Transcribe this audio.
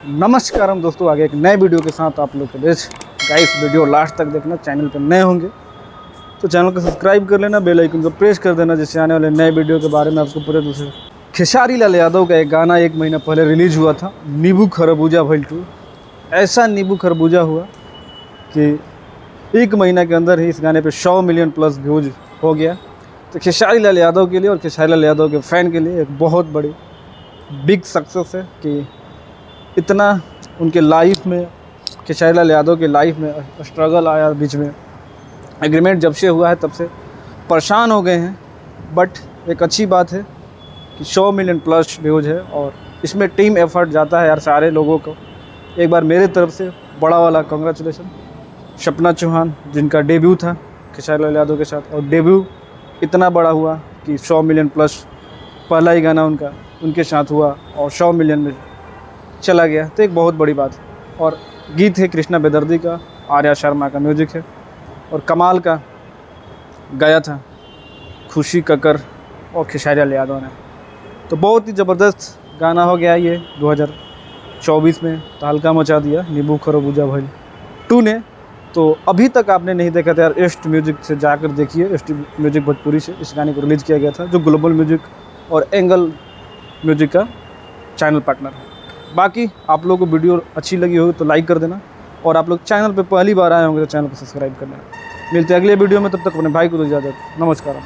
नमस्कारम दोस्तों, आगे एक नए वीडियो के साथ आप लोग के बीच। गाइस वीडियो लास्ट तक देखना। चैनल पर नए होंगे तो चैनल को सब्सक्राइब कर लेना, बेल आइकन को प्रेस कर देना, जिससे आने वाले नए वीडियो के बारे में आपको पूरे दूसरे। खेसारी लाल यादव का एक गाना 1 महीना पहले रिलीज हुआ था, नींबू खरबूजा भइल 2। ऐसा नींबू खरबूजा हुआ कि 1 महीना के अंदर ही इस गाने पे 100 मिलियन प्लस व्यूज हो गया। तो खेसारी लाल यादव के लिए और खेसारी लाल यादव के फ़ैन के लिए एक बहुत बड़ी बिग सक्सेस है कि इतना उनके लाइफ में, खेसारी लाल यादव के लाइफ में स्ट्रगल आया बीच में। एग्रीमेंट जब से हुआ है तब से परेशान हो गए हैं, बट एक अच्छी बात है कि 100 मिलियन प्लस व्यूज है और इसमें टीम एफर्ट जाता है यार सारे लोगों को। एक बार मेरे तरफ से बड़ा वाला कांग्रेचुलेसन सपना चौहान, जिनका डेब्यू था खेसारी लाल यादव के साथ, और डेब्यू इतना बड़ा हुआ कि 100 मिलियन प्लस पहला ही गाना उनके साथ हुआ और 100 मिलियन में चला गया, तो एक बहुत बड़ी बात है। और गीत है कृष्णा बेदर्दी का, आर्या शर्मा का म्यूजिक है और कमाल का गाया था खुशी कक्कर और खेसारी लाल यादव ने। तो बहुत ही ज़बरदस्त गाना हो गया ये 2024 में, तहलका मचा दिया नींबू खरबूजा भइल 2 ने। तो अभी तक आपने नहीं देखा था यार, एस्ट म्यूजिक से जाकर देखिए। एस्ट म्यूजिक भोजपुरी से इस गाने को रिलीज़ किया गया था, जो ग्लोबल म्यूजिक और एंगल म्यूजिक का चैनल पार्टनर है। बाकी आप लोगों को वीडियो अच्छी लगी हो तो लाइक कर देना, और आप लोग चैनल पे पहली बार आए होंगे तो चैनल को सब्सक्राइब कर लेना। मिलते हैं अगले वीडियो में, तब तक अपने भाई को दो इजाज़त। नमस्कार।